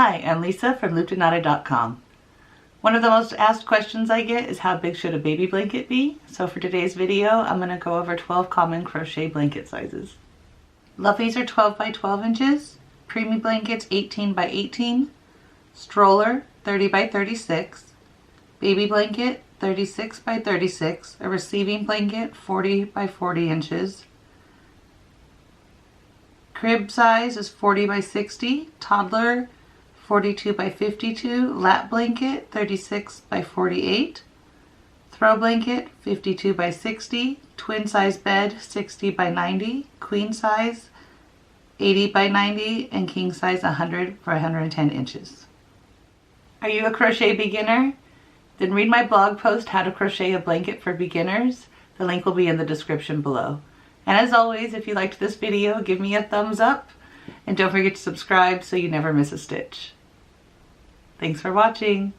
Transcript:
Hi, I'm Lisa from LoopedAndKnotted.com. One of the most asked questions I get is how big should a baby blanket be? So for today's video, I'm going to go over 12 common crochet blanket sizes. Loveys are 12 by 12 inches, preemie blankets 18 by 18, stroller 30 by 36, baby blanket 36 by 36, a receiving blanket 40 by 40 inches, crib size is 40 by 60, toddler 42 by 52, lap blanket 36 by 48, throw blanket 52 by 60, twin size bed 60 by 90, queen size 80 by 90, and king size 100 for 110 inches. Are you a crochet beginner? Then read my blog post, How to Crochet a Blanket for Beginners. The link will be in the description below. And as always, if you liked this video, give me a thumbs up and don't forget to subscribe so you never miss a stitch. Thanks for watching.